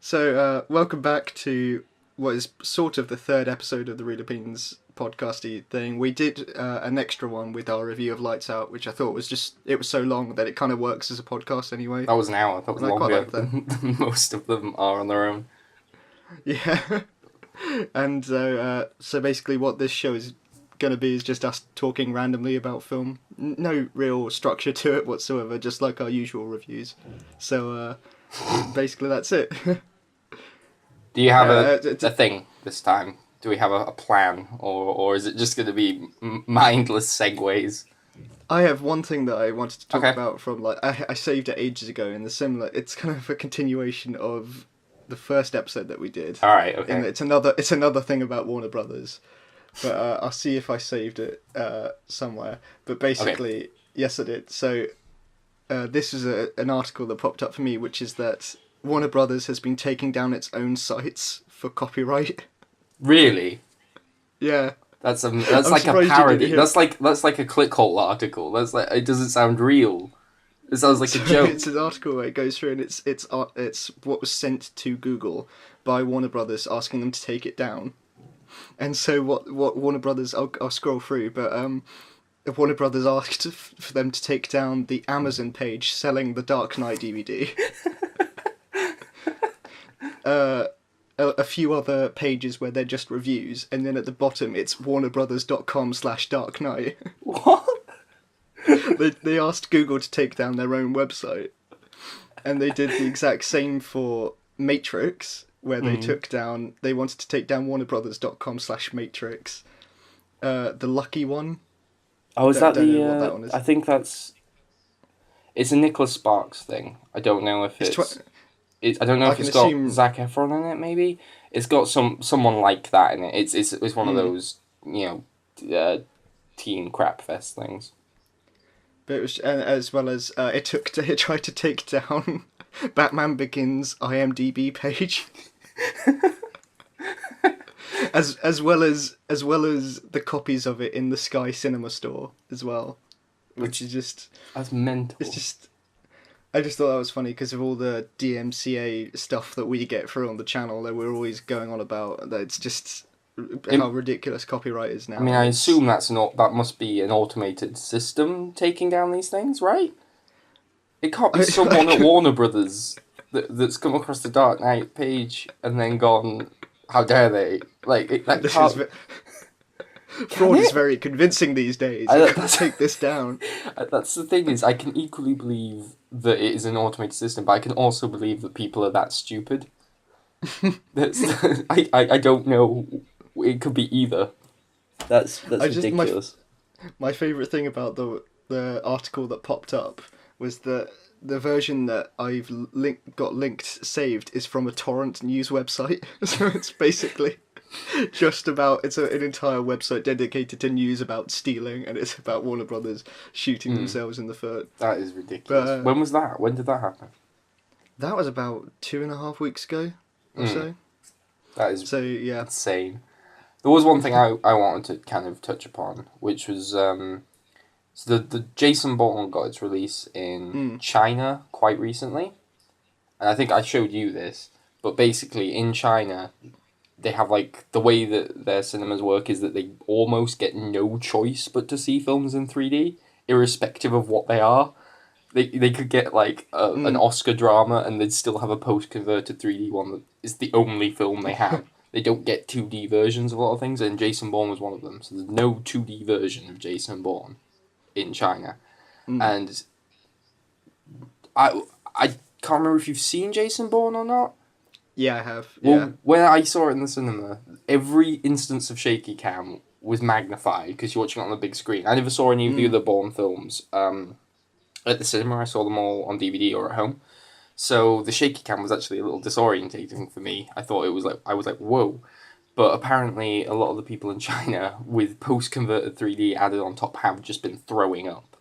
So, welcome back to what is sort of the third episode of the Real Opinions podcasty thing. We did an extra one with our review of Lights Out, which I thought it was so long that it kind of works as a podcast anyway. That was an hour. That was And I quite longer like that. than most of them are on their own. Yeah. And so basically what this show is going to be is just us talking randomly about film. No real structure to it whatsoever, just like our usual reviews. So, basically that's it. Do you have Uh, a thing this time? Do we have a plan, or is it just going to be mindless segues? I have one thing that I wanted to talk Okay. about from I saved it ages ago in the similar. It's kind of a continuation of the first episode that we did. All right. And Okay. it's another thing about Warner Brothers, but I'll see if I saved it somewhere. But basically, yes, I did. So this is an article that popped up for me, which is that Warner Brothers has been taking down its own sites for copyright. Really? Yeah. That's I'm like a surprised you didn't parody. hear- That's like a ClickHole article. That's like it doesn't sound real. It sounds like a joke. It's an article where it goes through and it's what was sent to Google by Warner Brothers asking them to take it down. And so what Warner Brothers I'll scroll through, but Warner Brothers asked for them to take down the Amazon page selling the Dark Knight DVD. A few other pages where they're just reviews, and then at the bottom it's warnerbrothers.com/Dark Knight. What? They asked Google to take down their own website, and they did the exact same for Matrix, where they wanted to take down warnerbrothers.com/Matrix. The Lucky One. Oh, is Don't that know what that one is. I think it's a Nicholas Sparks thing. I don't know if It's I don't know I if can it's got assume- Zac Efron in it. Maybe it's got someone like that in it. It's one of those teen crap fest things. But it was as well as it tried to take down Batman Begins IMDb page. as well as the copies of it in the Sky Cinema store as well, which is just That's mental. it's just I just thought that was funny because of all the DMCA stuff that we get through on the channel that we're always going on about. That it's just how ridiculous copyright is now. I mean, I assume that must be an automated system taking down these things, right? It can't be someone at Warner Brothers that's come across the Dark Knight page and then gone, "How dare they?" That This can't. is fraud is very convincing these days. I can't take this down. That's the thing is, I can equally believe that it is an automated system, but I can also believe that people are that stupid. That's I don't know. It could be either. That's ridiculous. My favourite thing about the article that popped up was that the version that I've got linked saved is from a torrent news website. So it's basically just about an entire website dedicated to news about stealing, and it's about Warner Brothers shooting themselves in the foot. That is ridiculous. But, when was that? When did that happen? That was about 2.5 weeks ago or so. That is So yeah, insane. There was one thing I wanted to kind of touch upon, which was so the Jason Bourne got its release in China quite recently, and I think I showed you this. But basically, in China, they have the way that their cinemas work is that they almost get no choice but to see films in 3D, irrespective of what they are. They could get an Oscar drama and they'd still have a post-converted 3D one that is the only film they have. They don't get 2D versions of a lot of things, and Jason Bourne was one of them. So there's no 2D version of Jason Bourne in China. And I can't remember if you've seen Jason Bourne or not. yeah, I have. Well, Yeah, when I saw it in the cinema, every instance of shaky cam was magnified because you're watching it on the big screen. I never saw any of the other Bourne films at the cinema. I saw them all on DVD or at home. So the shaky cam was actually a little disorientating for me. I thought I was like, whoa. But apparently a lot of the people in China with post-converted 3D added on top have just been throwing up.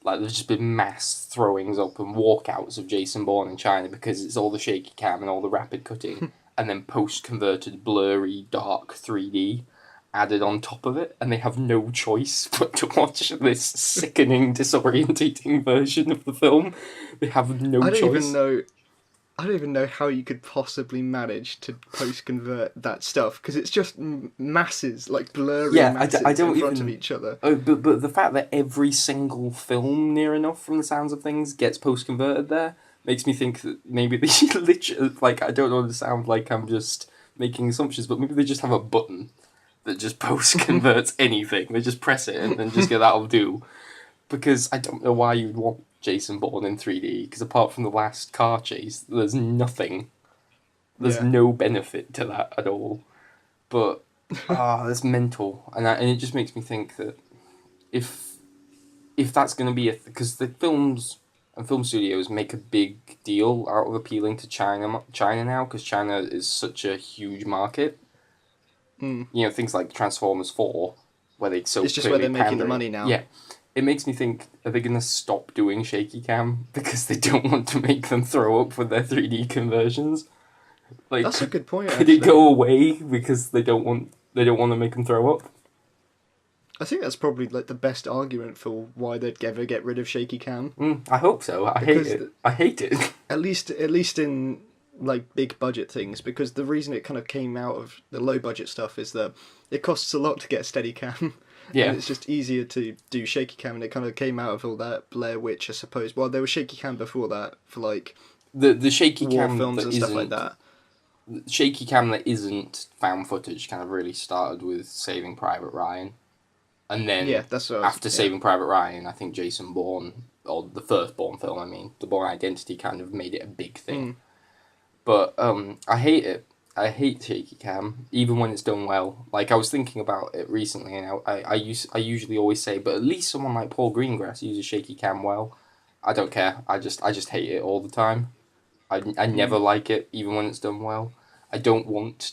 There's just been mass throwings up and walkouts of Jason Bourne in China because it's all the shaky cam and all the rapid cutting and then post-converted blurry dark 3D added on top of it, and they have no choice but to watch this sickening, disorientating version of the film. They have no choice. I don't even know how you could possibly manage to post-convert that stuff, because it's just masses, like blurry masses I don't in front even... of each other. Oh, but the fact that every single film, near enough, from the sounds of things, gets post-converted there, makes me think that maybe they literally... Like, I don't want to sound like I'm just making assumptions, but maybe they just have a button that just post-converts anything. They just press it and then just go, that'll do. Because I don't know why you'd want Jason Bourne in 3D, because apart from the last car chase, there's nothing. There's Yeah. no benefit to that at all. But, that's mental. And it just makes me think that if that's going to be because the films and film studios make a big deal out of appealing to China now, because China is such a huge market. Mm. You know, things like Transformers 4, where they so It's just where clearly they're making the pandering. money now. Yeah. It makes me think, are they going to stop doing shaky cam because they don't want to make them throw up with their 3D conversions? Like, That's a good point, could actually. it go away because they don't want to make them throw up? I think that's probably like the best argument for why they'd ever get rid of shaky cam. I hope so. I hate it. I hate it. At least in like big budget things, because the reason it kind of came out of the low budget stuff is that it costs a lot to get a steady cam. Yeah. And it's just easier to do shaky cam, and it kind of came out of all that Blair Witch, I suppose. Well, there was shaky cam before that for like The shaky war cam films that and stuff like that. shaky cam that isn't found footage kind of really started with Saving Private Ryan. And then Yeah, that's what after Saving Private Ryan, I think Jason Bourne, or the first Bourne film, I mean, the Bourne Identity kind of made it a big thing. But I hate it. I hate shaky cam, even when it's done well. Like, I was thinking about it recently, and I usually always say, but at least someone like Paul Greengrass uses shaky cam well. I don't care. I just hate it all the time. I never like it, even when it's done well. I don't want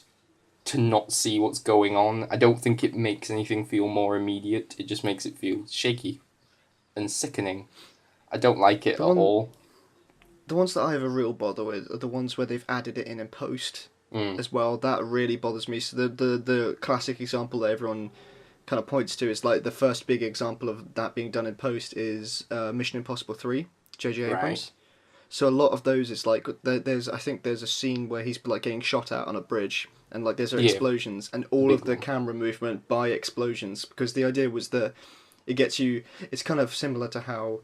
to not see what's going on. I don't think it makes anything feel more immediate. It just makes it feel shaky and sickening. I don't like it at all. The ones that I have a real bother with are the ones where they've added it in post as well. That really bothers me. So the classic example that everyone kind of points to is like the first big example of that being done in post is Mission Impossible 3, J.J. Abrams. Right. So a lot of those, it's like there's a scene where he's like getting shot at on a bridge, and like there's explosions, and all of the camera movement by explosions, because the idea was that it gets you. It's kind of similar to how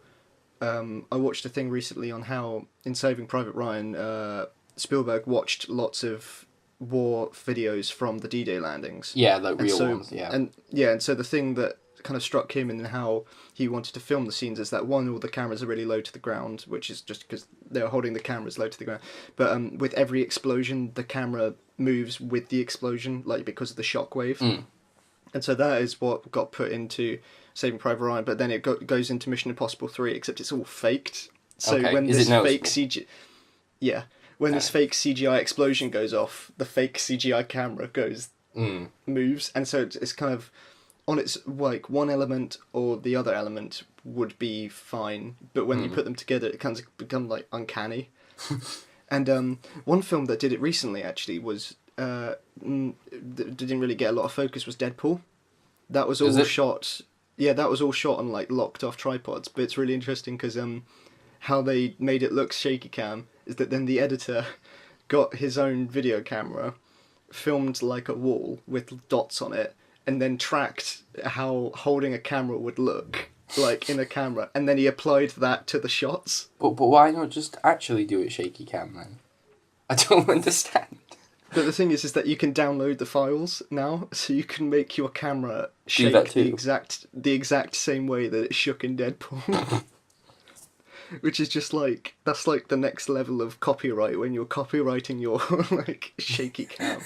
I watched a thing recently on how in Saving Private Ryan, Spielberg watched lots of war videos from the D-Day landings. Yeah, like real ones. Yeah. And so the thing that kind of struck him in how he wanted to film the scenes is that one, all the cameras are really low to the ground, which is just because they're holding the cameras low to the ground. But with every explosion, the camera moves with the explosion, like because of the shockwave. And so that is what got put into Saving Private Ryan. But then it goes into Mission Impossible 3, except it's all faked. So when this fake CGI, when this fake CGI explosion goes off, the fake CGI camera moves, and so it's kind of on its like one element or the other element would be fine, but when you put them together, it kind of become like uncanny. And one film that did it recently actually was didn't really get a lot of focus was Deadpool. That was all shot. Yeah, that was all shot on like locked off tripods. But it's really interesting because how they made it look shaky cam is that then the editor got his own video camera, filmed like a wall with dots on it, and then tracked how holding a camera would look like in a camera, and then he applied that to the shots. But why not just actually do it shaky cam then? I don't understand. But the thing is that you can download the files now, so you can make your camera shake the exact same way that it shook in Deadpool. Which is just like, that's like the next level of copyright when you're copyrighting your like shaky cam.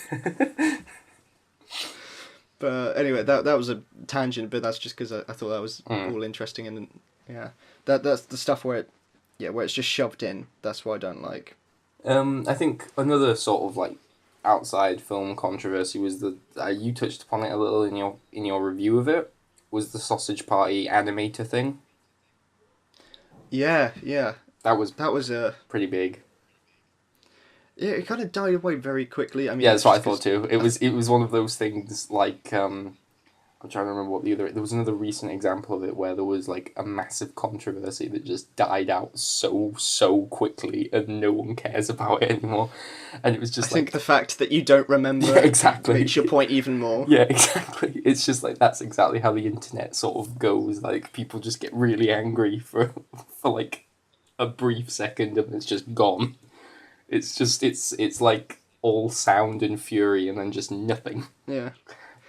But anyway, that was a tangent, but that's just because I thought that was all interesting, and yeah, that's the stuff where it's just shoved in. That's what I don't like. I think another sort of like outside film controversy was you touched upon it a little in your review of it, was the Sausage Party animator thing. Yeah. That was pretty big. Yeah, it kind of died away very quickly. I mean, yeah, that's what I thought too. It was one of those things like I'm trying to remember what the other. There was another recent example of it where there was like a massive controversy that just died out so quickly, and no one cares about it anymore. And it was I just think like the fact that you don't remember yeah, exactly makes your point even more. yeah, exactly. It's just like that's exactly how the internet sort of goes. Like people just get really angry for like a brief second, and it's just gone. It's just it's like all sound and fury, and then just nothing. Yeah.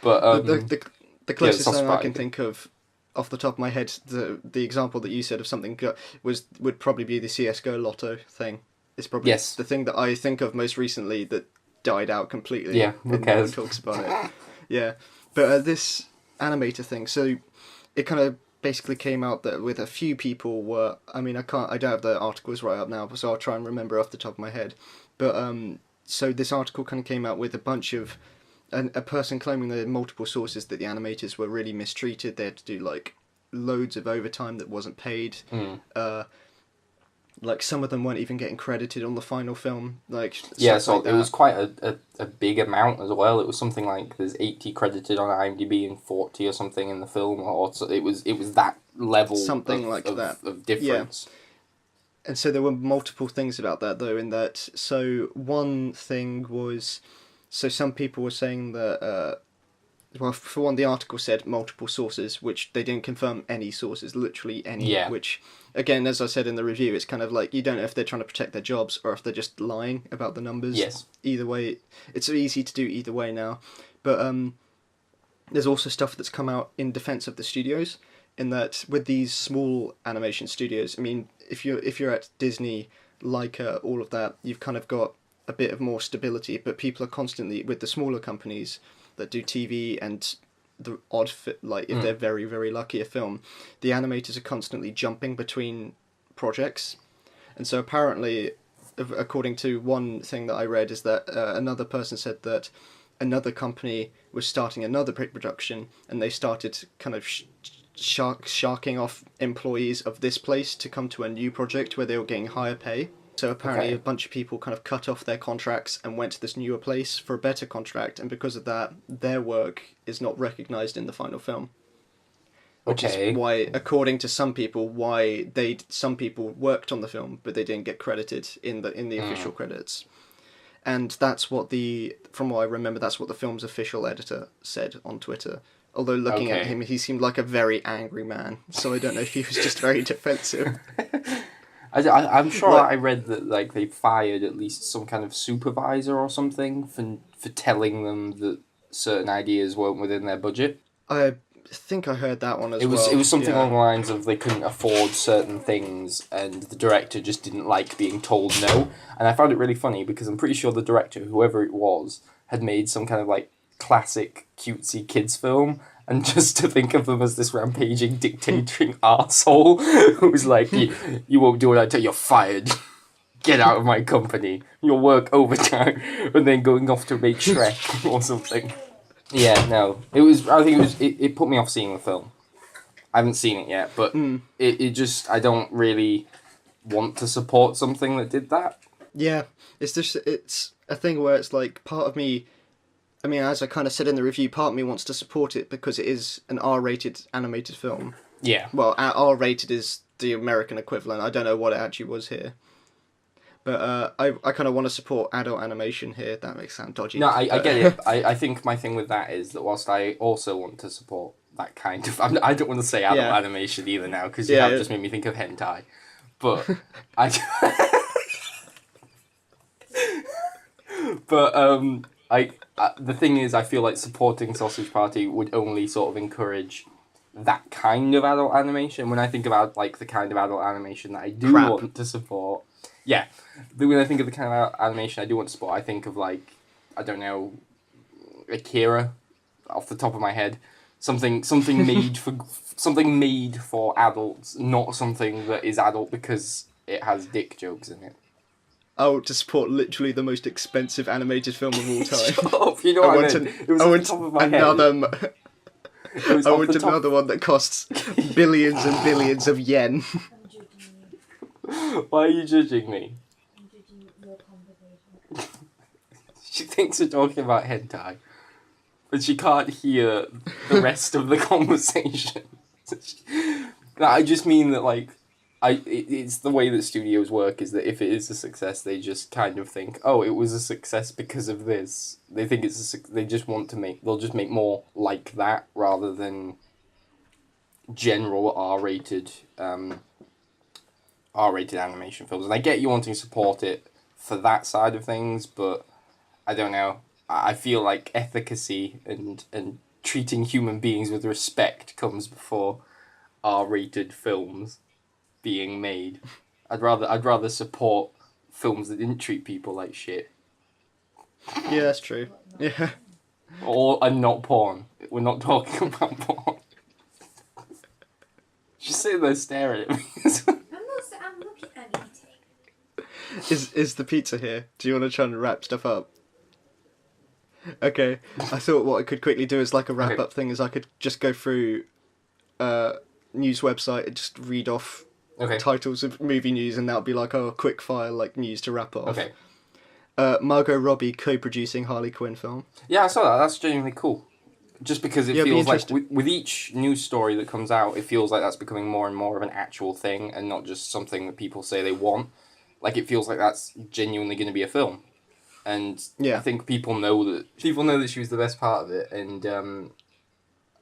But The yeah, the closest sausage thing I can party. think of off the top of my head, the example that you said of something would probably be the CS:GO Lotto thing. It's probably Yes. the thing that I think of most recently that died out completely Yeah, who and no one cares? talks about it. Yeah, but this animator thing, so it kind of basically came out that with a few people were. I mean, I don't have the articles right up now, so I'll try and remember off the top of my head. But so this article kind of came out with a bunch of a person claiming there are multiple sources that the animators were really mistreated. They had to do like loads of overtime that wasn't paid. Mm. Like some of them weren't even getting credited on the final film. Like Yeah, stuff so like it was that. quite a big amount as well. It was something like there's 80 credited on IMDb and 40 or something in the film, or so it was that level Something like that. of Yeah. difference. And so there were multiple things about that though. In that, so one thing was, so some people were saying that. Well, for one, the article said multiple sources, which they didn't confirm any sources, literally any, Yeah. which, again, as I said in the review, it's kind of like you don't know if they're trying to protect their jobs or if they're just lying about the numbers. Yes. Either way, it's so easy to do either way now. But there's also stuff that's come out in defense of the studios, in that with these small animation studios, I mean, if you're at Disney, Leica, all of that, you've kind of got a bit of more stability, but people are constantly, with the smaller companies that do TV and the odd fit, like if they're very very lucky a film, the animators are constantly jumping between projects, and so apparently, according to one thing that I read, is that another person said that another company was starting another production, and they started kind of sharking off employees of this place to come to a new project where they were getting higher pay. So apparently Okay. a bunch of people kind of cut off their contracts and went to this newer place for a better contract, and because of that, their work is not recognised in the final film. Which is Okay. why, according to some people, some people worked on the film but they didn't get credited in the official credits. And that's what from what I remember, that's what the film's official editor said on Twitter. Although looking at Okay. him, he seemed like a very angry man, so I don't know if he was just very defensive. I'm sure Like, I read that like they fired at least some kind of supervisor or something for telling them that certain ideas weren't within their budget. I think I heard that one as It well. was something Yeah. along the lines of they couldn't afford certain things and the director just didn't like being told no. And I found it really funny because I'm pretty sure the director, whoever it was, had made some kind of like classic cutesy kids film, and just to think of them as this rampaging dictating arsehole who's like you won't do what I tell you, you're fired. Get out of my company. You'll work overtime, and then going off to make Shrek or something. Yeah, no. It was. I think it was. It put me off seeing the film. I haven't seen it yet, but it just. I don't really want to support something that did that. Yeah, it's a thing where it's like part of me. I mean, as I kind of said in the review, part of me wants to support it because it is an R-rated animated film. Yeah. Well, R-rated is the American equivalent. I don't know what it actually was here, but I kind of want to support adult animation here. That makes sound dodgy. No, I but, get it. I think my thing with that is that whilst I also want to support that kind of. I don't want to say adult Yeah. animation either now because you Yeah, have yeah. just made me think of hentai. But I. But the thing is, I feel like supporting Sausage Party would only sort of encourage that kind of adult animation. When I think about like the kind of adult animation that I do Crap. want to support, yeah, when I think of the kind of animation I do want to support, I think of like I don't know, Akira, off the top of my head, something made for adults, not something that is adult because it has dick jokes in it. Oh, to support literally the most expensive animated film of all time. Shut up, you know what I meant. It was I off the want top of my another. head. It was I off want the top. another one that costs billions and billions of yen. Why are you judging me? I'm judging your conversation. She thinks we're talking about hentai. but she can't hear the rest of the conversation. No, I just mean that, like, it's the way that studios work is that if it is a success, they just kind of think, oh, it was a success because of this. They think they just want to they'll just make more like that rather than general R-rated animation films. And I get you wanting to support it for that side of things, but I don't know. I feel like efficacy and treating human beings with respect comes before R-rated films being made. I'd rather support films that didn't treat people like shit. Yeah, that's true. Yeah. And not porn. We're not talking about porn. She's sitting there staring at me. I'm looking at eating. Is the pizza here? Do you want to try and wrap stuff up? Okay. I thought what I could quickly do as like a wrap up thing is I could just go through news website and just read off titles of movie news, and that'll be like quick fire like news to wrap off. Okay. Margot Robbie co-producing Harley Quinn film. Yeah, I saw that. That's genuinely cool. Just because it feels like with each news story that comes out, it feels like that's becoming more and more of an actual thing and not just something that people say they want. Like, it feels like that's genuinely going to be a film. And I think people know that she was the best part of it, and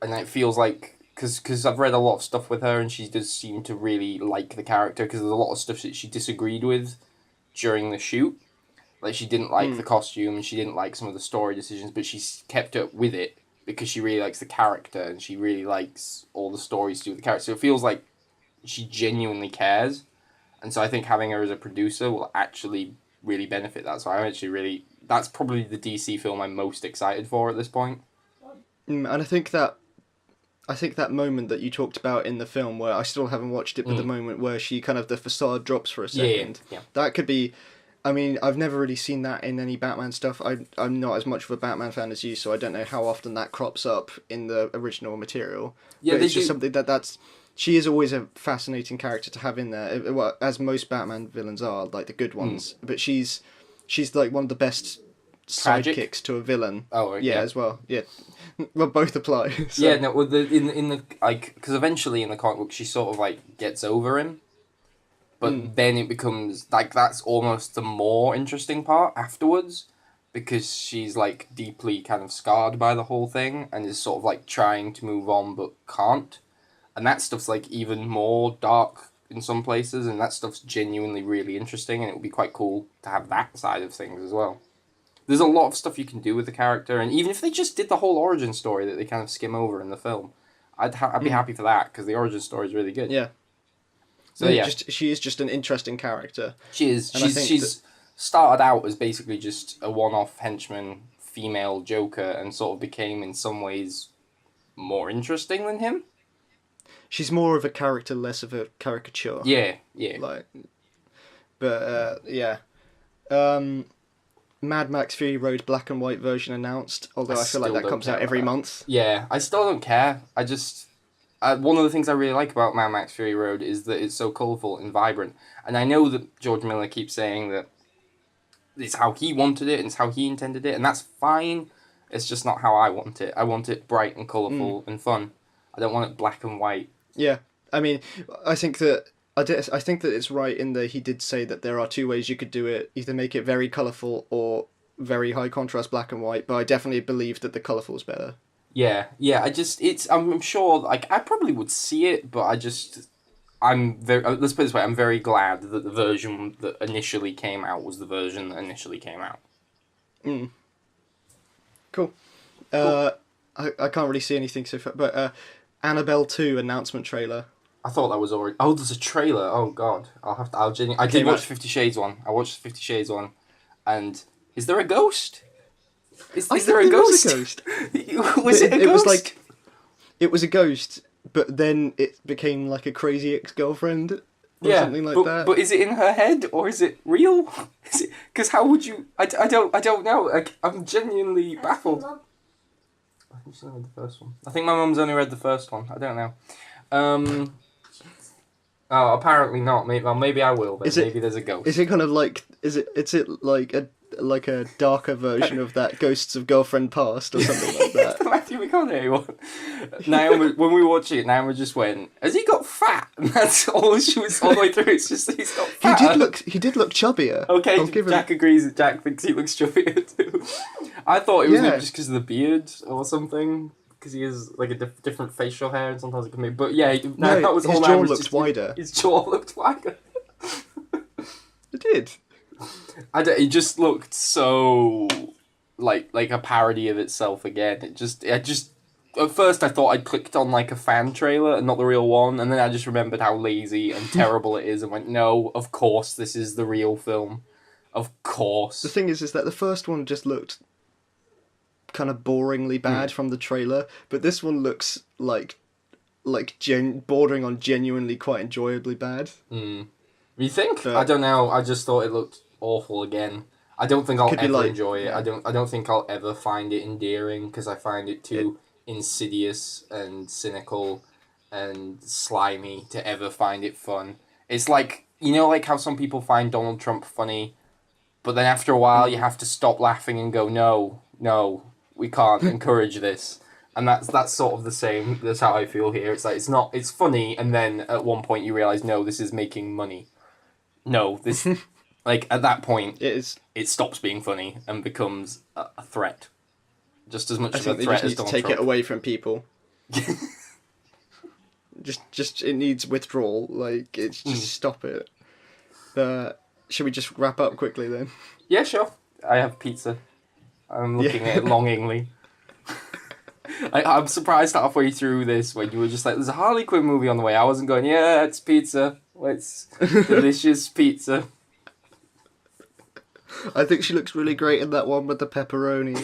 it feels like because I've read a lot of stuff with her, and she does seem to really like the character, because there's a lot of stuff that she disagreed with during the shoot. Like, she didn't like the costume, and she didn't like some of the story decisions, but she's kept up with it because she really likes the character, and she really likes all the stories to do with the character. So it feels like she genuinely cares, and so I think having her as a producer will actually really benefit that. So I'm actually that's probably the DC film I'm most excited for at this point. And I think that moment that you talked about in the film, where I still haven't watched it, but the moment where she kind of the facade drops for a second, that could be. I mean, I've never really seen that in any Batman stuff. I'm not as much of a Batman fan as you, so I don't know how often that crops up in the original material. Yeah, but it's just something that's. She is always a fascinating character to have in there, well, as most Batman villains are, like the good ones. But she's like one of the best sidekicks to a villain. Oh, yeah, as well. Yeah, well, both apply. So. Yeah, no, well, in the like, because eventually in the comic book she sort of like gets over him, but then it becomes like that's almost the more interesting part afterwards, because she's like deeply kind of scarred by the whole thing and is sort of like trying to move on but can't. And that stuff's, like, even more dark in some places, and that stuff's genuinely really interesting, and it would be quite cool to have that side of things as well. There's a lot of stuff you can do with the character, and even if they just did the whole origin story that they kind of skim over in the film, I'd be happy for that, because the origin story is really good. Yeah. So, yeah. She is just an interesting character. She is. She's started out as basically just a one-off henchman, female Joker, and sort of became, in some ways, more interesting than him. She's more of a character, less of a caricature. Yeah. Mad Max Fury Road black and white version announced, although I feel like that comes out every month. Yeah, I still don't care. I just... one of the things I really like about Mad Max Fury Road is that it's so colourful and vibrant. And I know that George Miller keeps saying that it's how he wanted it and it's how he intended it, and that's fine. It's just not how I want it. I want it bright and colourful and fun. I don't want it black and white. Yeah, I mean, I think that it's right in that he did say that there are two ways you could do it: either make it very colourful or very high contrast black and white. But I definitely believe that the colourful's better. Yeah. I'm sure. Like, I probably would see it, but I'm very. Let's put it this way: I'm very glad that the version that initially came out was the version that initially came out. Cool. I can't really see anything so far, but Annabelle 2 announcement trailer. I thought that was already... Oh, there's a trailer. Oh, God. I did watch 50 Shades one. I watched 50 Shades one. And is there a ghost? Is there a ghost? Was it a ghost? It was a ghost, but then it became like a crazy ex-girlfriend or something like that. But is it in her head or is it real? Because how would you... I don't know. Like, I'm genuinely baffled. I think she's only read the first one. I think my mum's only read the first one. I don't know. Oh, apparently not. Maybe I will. Then. Maybe there's a ghost. Is it kind of like? Is it like a like a darker version of that Ghosts of Girlfriend Past or something like that. Matthew McConaughey one. Naomi, when we were watching it, Naomi just went, "Has he got fat?" And that's all she was all the way through. It's just he's got fat. He did look chubbier. Okay, Jack agrees. Jack thinks he looks chubbier too. I thought it was maybe just because of the beard or something. Because he has like a different facial hair, and sometimes it can be. But yeah, that was his all. jaw looked wider. His jaw looked wider. It did. It just looked so like a parody of itself again. It just at first I thought I'd clicked on like a fan trailer and not the real one, and then I just remembered how lazy and terrible it is, and went, no, of course this is the real film, of course. The thing is that the first one just looked kind of boringly bad from the trailer, but this one looks like bordering on genuinely quite enjoyably bad. You think? I don't know. I just thought it looked awful again. I don't think I'll ever enjoy it. Yeah. I don't think I'll ever find it endearing because I find it too insidious and cynical and slimy to ever find it fun. It's like, you know, like how some people find Donald Trump funny, but then after a while you have to stop laughing and go, no, we can't encourage this. And that's sort of the same. That's how I feel here. It's like it's funny, and then at one point you realize, no, this is making money. No, this like at that point it stops being funny and becomes a threat, just as much of a threat as Donald Trump. Take it away from people. just it needs withdrawal. Like it's just stop it. Should we just wrap up quickly then? Yeah, sure. I have pizza. I'm looking at it longingly. I'm surprised halfway through this when you were just like, there's a Harley Quinn movie on the way. I wasn't going, yeah, it's pizza. It's delicious pizza. I think she looks really great in that one with the pepperoni.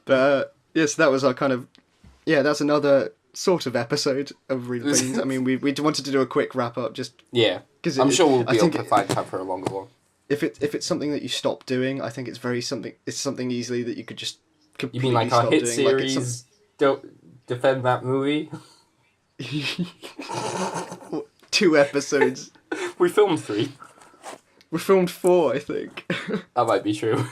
But yes, that was our kind of... Yeah, that's another sort of episode of Real Opinions. I mean, we wanted to do a quick wrap-up just... Yeah, I'm sure we'll be able to find time for a longer one. If it's something that you stop doing, I think it's something easily that you could just completely You mean like our hit doing. series, Don't Defend That Movie? 2 episodes. We filmed 3. We filmed 4, I think. That might be true.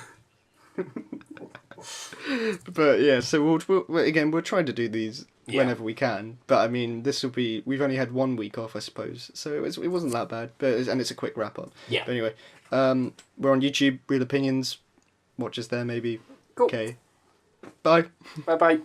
But yeah, so we're trying to do these whenever we can. But I mean, we've only had 1 week off, I suppose, so it wasn't that bad. And it's a quick wrap up. Yeah. But anyway, we're on YouTube, Real Opinions. Watch us there, maybe. Cool. Okay. Bye. Bye.